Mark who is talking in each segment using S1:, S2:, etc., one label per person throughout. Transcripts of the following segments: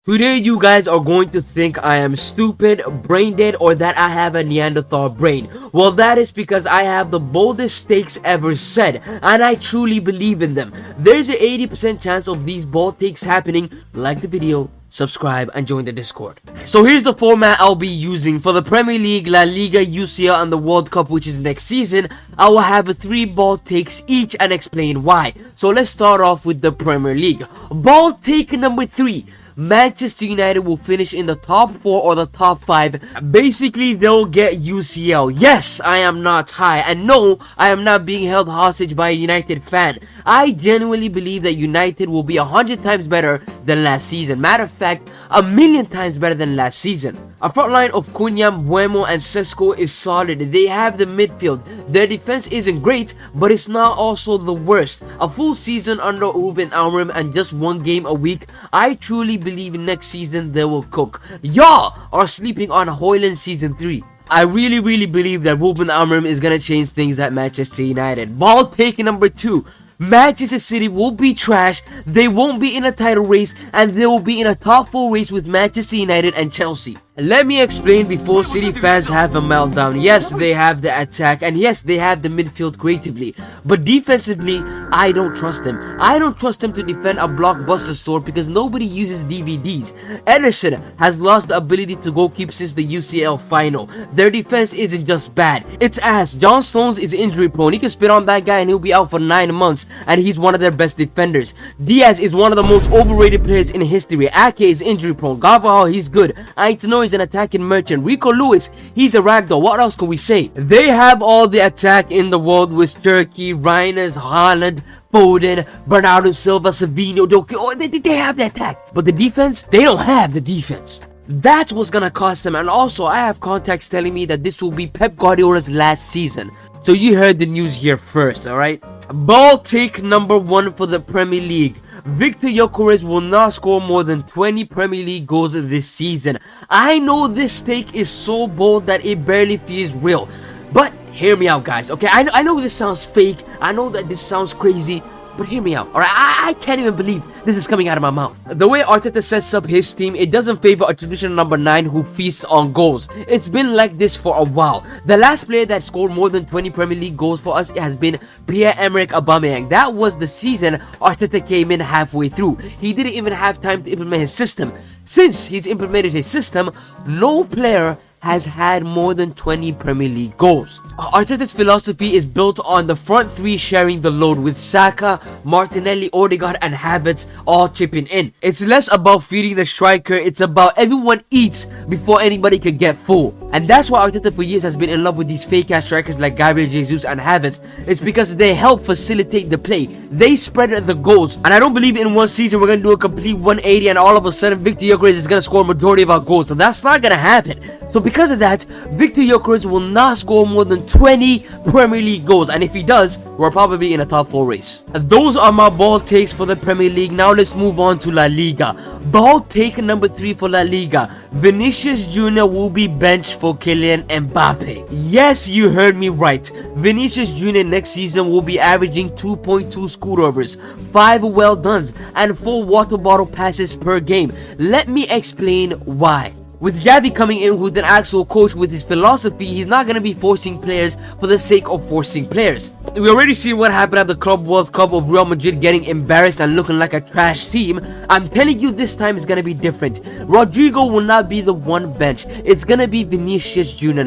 S1: Today you guys are going to think I am stupid, brain dead, or that I have a Neanderthal brain. Well, that is because I have the boldest takes ever said, and I truly believe in them. There's an 80% chance of these bold takes happening. Like the video, subscribe, and join the Discord. So here's the format I'll be using. For the Premier League, La Liga, UCL, and the World Cup, which is next season, I will have 3 bold takes each and explain why. So let's start off with the Premier League. Bold take number 3. Manchester United will finish in the top 4 or the top 5. Basically, they'll get UCL. Yes, I am not high. And no, I am not being held hostage by a United fan. I genuinely believe that United will be 100 times better than last season. Matter of fact, 1,000,000 times better than last season. A front line of Cunha, Buemo, and Sesko is solid. They have the midfield. Their defense isn't great, but it's not also the worst. A full season under Ruben Amorim and just 1 game a week, I truly believe next season they will cook. Y'all are sleeping on Højlund season 3. I really believe that Ruben Amorim is gonna change things at Manchester United. Ball take number 2. Manchester City will be trash, they won't be in a title race, and they will be in a top 4 race with Manchester United and Chelsea. Let me explain before City fans have a meltdown. Yes, they have the attack, and yes, they have the midfield creatively, but defensively, I don't trust them. I don't trust them to defend a Blockbuster store because nobody uses DVDs. Ederson has lost the ability to goalkeep since the UCL final. Their defense isn't just bad, it's ass. John Stones is injury prone. He can spit on that guy and he'll be out for 9 months, and he's one of their best defenders. Diaz is one of the most overrated players in history. Ake is injury prone. Carvajal, he's good. Aitano is an attacking merchant. Rico Lewis, he's a ragdoll. What else can we say? They have all the attack in the world with Turkey, Reinders, Haaland, Foden, Bernardo Silva, Savinho, oh, they have the attack. But the defense, they don't have the defense. That's what's gonna cost them. And also, I have contacts telling me that this will be Pep Guardiola's last season. So you heard the news here first, alright? Ball take number 1 for the Premier League. Victor Gyökeres will not score more than 20 Premier League goals this season. I know this take is so bold that it barely feels real. But hear me out, guys, okay? I know this sounds fake. I know that this sounds crazy. But hear me out, alright? I can't even believe this is coming out of my mouth. The way Arteta sets up his team, it doesn't favor a traditional number 9 who feasts on goals. It's been like this for a while. The last player that scored more than 20 Premier League goals for us has been Pierre-Emerick Aubameyang. That was the season Arteta came in halfway through. He didn't even have time to implement his system. Since he's implemented his system, no player has had more than 20 Premier League goals. Arteta's philosophy is built on the front 3 sharing the load with Saka, Martinelli, Odegaard, and Havertz all chipping in. It's less about feeding the striker, it's about everyone eats before anybody can get full. And that's why Arteta for years has been in love with these fake ass strikers like Gabriel Jesus and Havertz. It's because they help facilitate the play. They spread the goals. And I don't believe in one season we're gonna do a complete 180 and all of a sudden Victor Gyökeres is gonna score a majority of our goals. So that's not gonna happen. So because of that, Victor Gyökeres will not score more than 20 Premier League goals, and if he does, we're probably in a top 4 race. Those are my ball takes for the Premier League. Now let's move on to La Liga. Ball take number 3 for La Liga. Vinicius Jr. will be benched for Kylian Mbappe. Yes, you heard me right. Vinicius Jr. next season will be averaging 2.2 scootovers, 5 well dones, and 4 water bottle passes per game. Let me explain why. With Xavi coming in, who's an actual coach with his philosophy, he's not going to be forcing players for the sake of forcing players. We already see what happened at the Club World Cup of Real Madrid getting embarrassed and looking like a trash team. I'm telling you, this time is going to be different. Rodrigo will not be the one bench. It's going to be Vinicius Jr.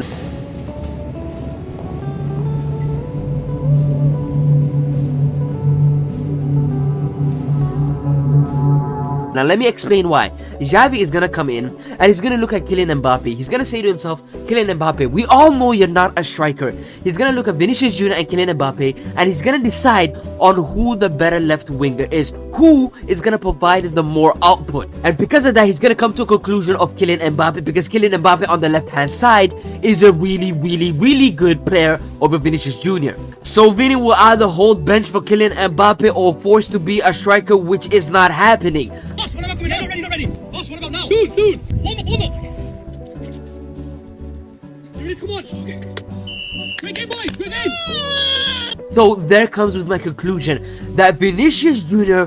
S1: Now let me explain why. Xavi is gonna come in and he's gonna look at Kylian Mbappe. He's gonna say to himself, Kylian Mbappe, we all know you're not a striker. He's gonna look at Vinicius Jr. and Kylian Mbappe and he's gonna decide on who the better left winger is. Who is gonna provide the more output. And because of that, he's gonna come to a conclusion of Kylian Mbappe because Kylian Mbappe on the left hand side is a really good player over Vinicius Jr. So Vini will either hold bench for Kylian Mbappe or forced to be a striker, which is not happening.
S2: Boss, what about coming in? Not ready. Boss, what about now? Soon. One more. You ready? Come on. Okay. Great game, boys. Great game.
S1: So there comes with my conclusion that Vinicius Jr.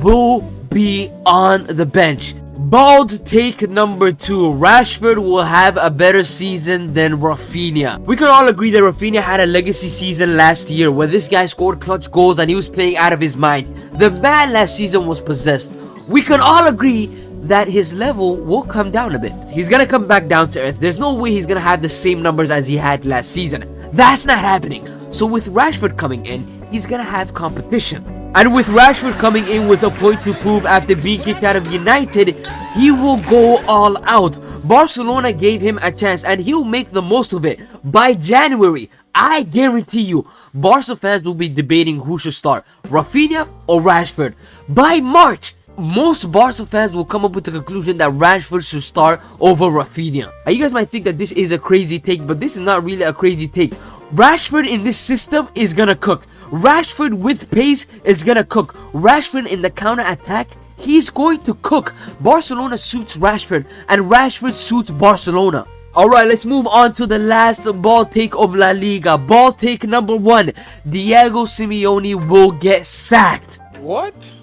S1: will be on the bench. Bald take number 2. Rashford will have a better season than Rafinha. We can all agree that Rafinha had a legacy season last year where this guy scored clutch goals and he was playing out of his mind. The man last season was possessed. We can all agree that his level will come down a bit. He's gonna come back down to earth. There's no way he's gonna have the same numbers as he had last season. That's not happening. So with Rashford coming in, he's gonna have competition. And with Rashford coming in with a point to prove after being kicked out of United, he will go all out. Barcelona gave him a chance and he'll make the most of it. By January, I guarantee you, Barca fans will be debating who should start, Rafinha or Rashford. By March, most Barca fans will come up with the conclusion that Rashford should start over Rafinha. And you guys might think that this is a crazy take, but this is not really a crazy take. Rashford in this system is gonna cook. Rashford with pace is gonna cook. Rashford in the counter attack, he's going to cook. Barcelona suits Rashford and Rashford suits Barcelona. Alright, let's move on to the last ball take of La Liga. Ball take number 1. Diego Simeone will get sacked.
S3: What?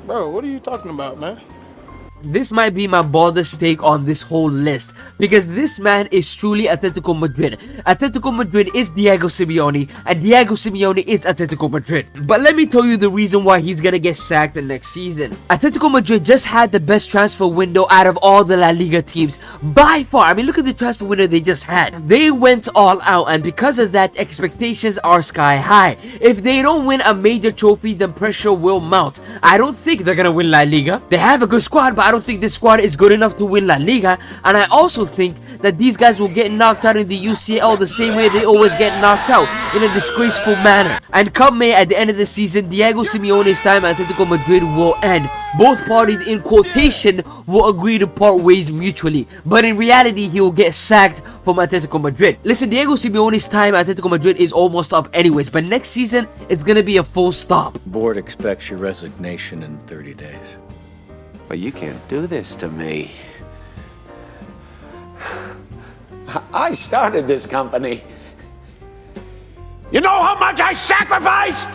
S3: Bro, what are you talking about, man?
S1: This might be my boldest take on this whole list because this man is truly Atletico Madrid. Atletico Madrid is Diego Simeone and Diego Simeone is Atletico Madrid. But let me tell you the reason why he's gonna get sacked next season. Atletico Madrid just had the best transfer window out of all the La Liga teams by far. I mean, look at the transfer window they just had. They went all out and because of that, expectations are sky high. If they don't win a major trophy, then pressure will mount. I don't think they're gonna win La Liga. They have a good squad, but I don't think this squad is good enough to win La Liga, and I also think that these guys will get knocked out in the UCL the same way they always get knocked out, in a disgraceful manner. And come May, at the end of the season, Diego Simeone's time at Atletico Madrid will end. Both parties in quotation will agree to part ways mutually, but in reality he will get sacked from Atletico Madrid. Listen, Diego Simeone's time at Atletico Madrid is almost up anyways, but next season it's gonna be a full stop.
S4: Board expects your resignation in 30 days.
S5: But you can't do this to me.
S6: I started this company. You know how much I sacrificed?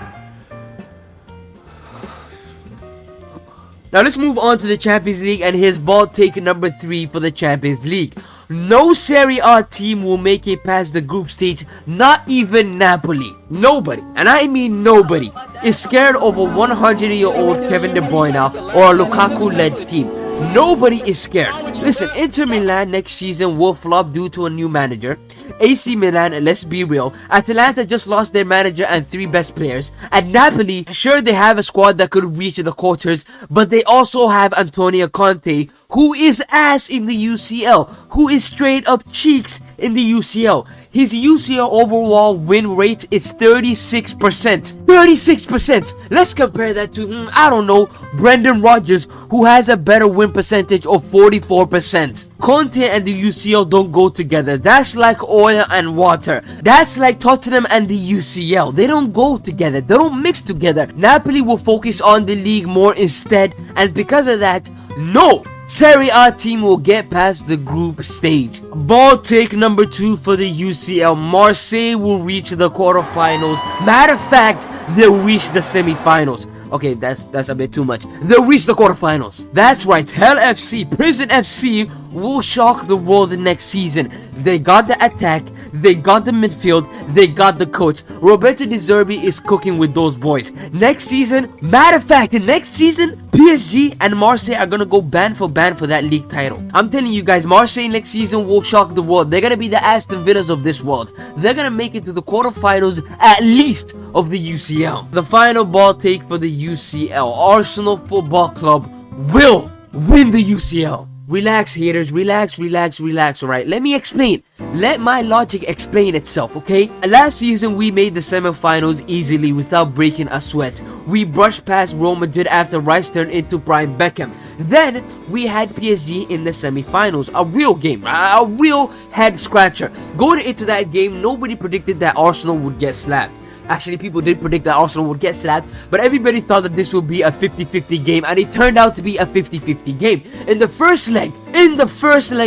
S1: Now let's move on to the Champions League and his ball take number 3 for the Champions League. No Serie A team will make it past the group stage, not even Napoli. Nobody, and I mean nobody, is scared of a 100-year-old Kevin De Bruyne or a Lukaku-led team. Nobody is scared. Listen, Inter Milan next season will flop due to a new manager. AC Milan, let's be real, Atalanta just lost their manager and 3 best players. At Napoli, sure they have a squad that could reach the quarters, but they also have Antonio Conte, who is ass in the UCL, who is straight up cheeks in the UCL. His UCL overall win rate is 36%. 36%! Let's compare that to, I don't know, Brendan Rodgers, who has a better win percentage of 44%. Conte and the UCL don't go together. That's like oil and water. That's like Tottenham and the UCL. They don't go together. They don't mix together. Napoli will focus on the league more instead, and because of that, no Serie A team will get past the group stage. Ball take number 2 for the UCL. Marseille will reach the quarterfinals. Matter of fact, they'll reach the semifinals. Okay, that's a bit too much. They'll reach the quarterfinals. That's right, Hell FC, Prison FC will shock the world next season. They got the attack, they got the midfield, they got the coach. Roberto De Zerbi is cooking with those boys. Next season, matter of fact, next season, PSG and Marseille are gonna go band for that league title. I'm telling you guys, Marseille next season will shock the world. They're gonna be the Aston Villas of this world. They're gonna make it to the quarterfinals at least of the UCL. The final ball take for the UCL. Arsenal Football Club will win the UCL. Relax, haters. Relax. Alright, let me explain. Let my logic explain itself, okay? Last season, we made the semifinals easily without breaking a sweat. We brushed past Real Madrid after Rice turned into Prime Beckham. Then, we had PSG in the semifinals. A real game. A real head scratcher. Going into that game, nobody predicted that Arsenal would get slapped. Actually, people did predict that Arsenal would get slapped, but everybody thought that this would be a 50-50 game, and it turned out to be a 50-50 game. In the first leg,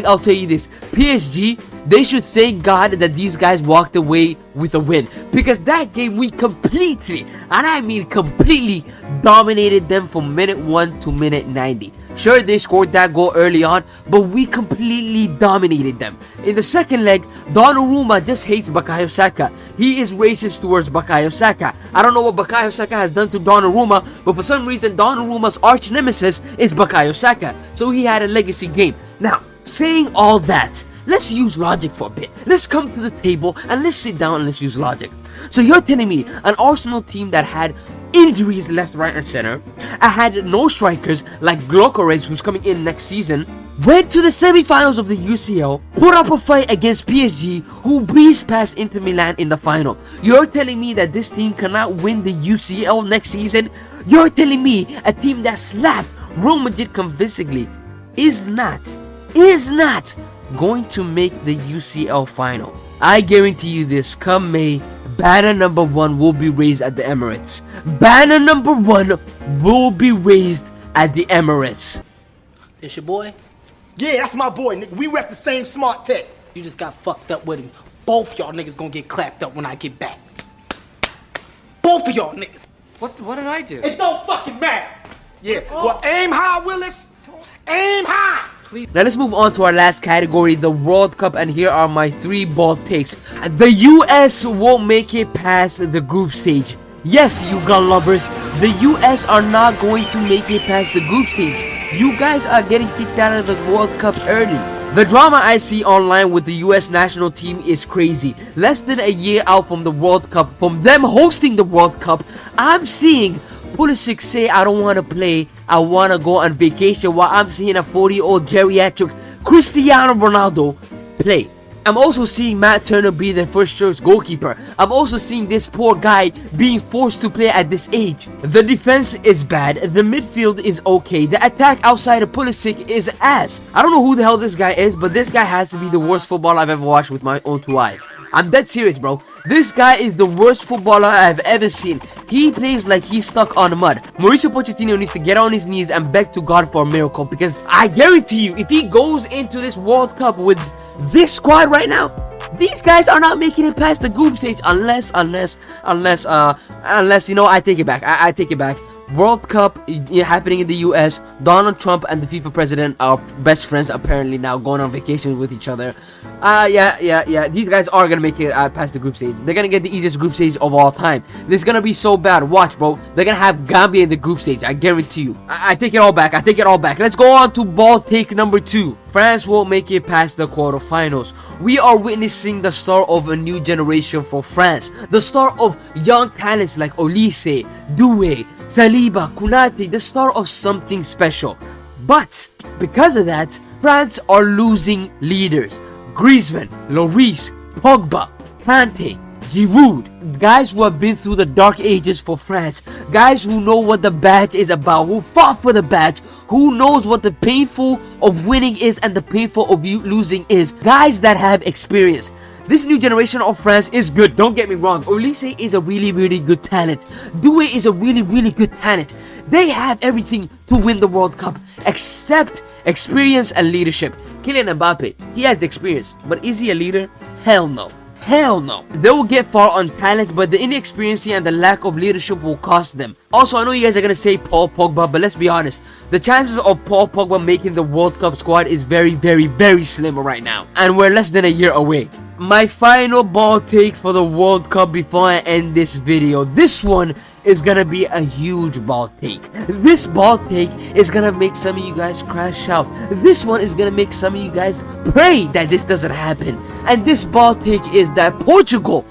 S1: I'll tell you this, PSG, they should thank God that these guys walked away with a win, because that game we completely, and I mean completely, dominated them from minute 1 to minute 90. Sure, they scored that goal early on, but we completely dominated them. In the second leg, Donnarumma just hates Bukayo Saka. He is racist towards Bukayo Saka. I don't know what Bukayo Saka has done to Donnarumma, but for some reason, Donnarumma's arch nemesis is Bukayo Saka. So he had a legacy game. Now, saying all that, let's use logic for a bit. Let's come to the table and let's sit down and let's use logic. So you're telling me an Arsenal team that had injuries left, right, and center, I had no strikers like Glokores, who's coming in next season, went to the semi-finals of the UCL, put up a fight against PSG, who breezed past Inter Milan in the final. You're telling me that this team cannot win the UCL next season? You're telling me a team that slapped Real Madrid convincingly is not going to make the UCL final? I guarantee you this, come May, banner number 1 will be raised at the Emirates. Banner number 1 will be raised at the Emirates.
S2: This your boy?
S3: Yeah, that's my boy, nigga. We rep the same smart tech.
S2: You just got fucked up with him. Both y'all niggas gonna get clapped up when I get back. Both of y'all niggas.
S1: What did I do?
S3: It don't fucking matter. Yeah, well, aim high, Willis. Aim high.
S1: Now let's move on to our last category, the World Cup, and here are my 3 bold takes. The US won't make it past the group stage. Yes, you gun lovers, the US are not going to make it past the group stage. You guys are getting kicked out of the World Cup early. The drama I see online with the US national team is crazy. Less than a year out from the World Cup, from them hosting the World Cup, I'm seeing Pulisic say, I don't want to play, I want to go on vacation, while I'm seeing a 40-year-old geriatric Cristiano Ronaldo play. I'm also seeing Matt Turner be their first choice goalkeeper. I'm also seeing this poor guy being forced to play at this age. The defense is bad, the midfield is okay, the attack outside of Pulisic is ass. I don't know who the hell this guy is, but this guy has to be the worst footballer I've ever watched with my own 2 eyes. I'm dead serious, bro. This guy is the worst footballer I've ever seen. He plays like he's stuck on mud. Mauricio Pochettino needs to get on his knees and beg to God for a miracle, because I guarantee you, if he goes into this World Cup with this squad right now, these guys are not making it past the group stage unless you know, I take it back. I take it back. World Cup happening in the US. Donald Trump and the FIFA president are best friends apparently now, going on vacation with each other. Yeah. These guys are gonna make it past the group stage. They're gonna get the easiest group stage of all time. This is gonna be so bad. Watch, bro. They're gonna have Gambia in the group stage. I guarantee you. I take it all back. I take it all back. Let's go on to ball take number 2. France won't make it past the quarterfinals. We are witnessing the start of a new generation for France. The start of young talents like Olise, Doué, Saliba, Konate, the start of something special. But because of that, France are losing leaders. Griezmann, Lloris, Pogba, Kante, Giroud, guys who have been through the dark ages for France, guys who know what the badge is about, who fought for the badge, who knows what the painful of winning is and the painful of losing is, guys that have experience. This new generation of France is good, don't get me wrong. Olise is a really good talent. Doué is a really good talent. They have everything to win the World Cup except experience and leadership. Kylian Mbappe, he has the experience, but is he a leader? Hell no. Hell no. They will get far on talent, but the inexperience and the lack of leadership will cost them. Also, I know you guys are going to say Paul Pogba, but let's be honest. The chances of Paul Pogba making the World Cup squad is very slim right now. And we're less than a year away. My final ball take for the World Cup before I end this video. This one is gonna be a huge ball take. This ball take is gonna make some of you guys crash out. This one is gonna make some of you guys pray that this doesn't happen. And this ball take is that Portugal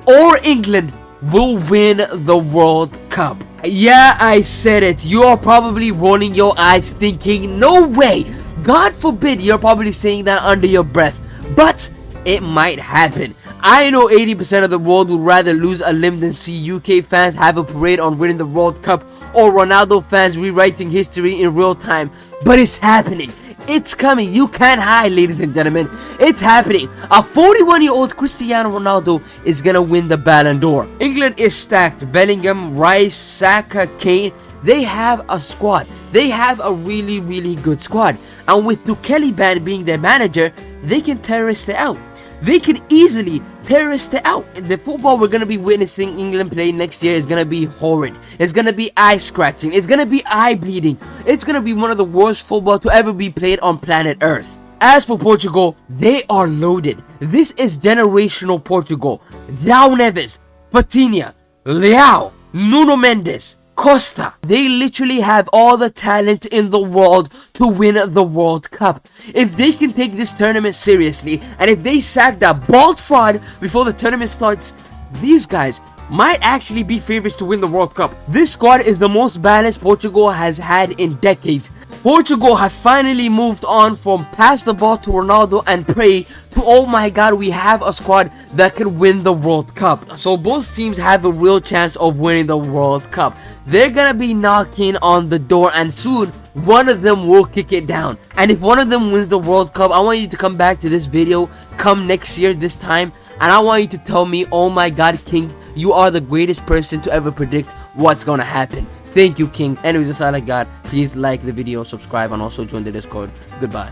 S1: or England will win the World Cup. Yeah, I said it. You are probably rolling your eyes thinking, no way. God forbid you're probably saying that under your breath. But it might happen. I know 80% of the world would rather lose a limb than see UK fans have a parade on winning the World Cup or Ronaldo fans rewriting history in real time. But it's happening. It's coming. You can't hide, ladies and gentlemen. It's happening. A 41-year-old Cristiano Ronaldo is gonna win the Ballon d'Or. England is stacked. Bellingham, Rice, Saka, Kane. They have a squad. They have a really good squad. And with Kelly Band being their manager, they can terrorist it out. they could easily tear us out. And the football we're gonna be witnessing England play next year is gonna be horrid. It's gonna be eye scratching. It's gonna be eye bleeding. It's gonna be one of the worst football to ever be played on planet Earth. As for Portugal, they are loaded. This is generational Portugal. João Neves, Fatinha, Leao, Nuno Mendes, Costa. They literally have all the talent in the world to win the World Cup. If they can take this tournament seriously, and if they sack that bald fraud before the tournament starts, these guys might actually be favorites to win the World Cup. This squad is the most balanced Portugal has had in decades. Portugal have finally moved on from pass the ball to Ronaldo and pray to, oh my god, we have a squad that can win the World Cup. So both teams have a real chance of winning the World Cup. They're gonna be knocking on the door, and soon one of them will kick it down. And if one of them wins the World Cup, I want you to come back to this video come next year this time, and I want you to tell me, oh my god, King, you are the greatest person to ever predict what's gonna happen. Thank you, King. Anyways, that's all I got. Please like the video, subscribe, and also join the Discord. Goodbye.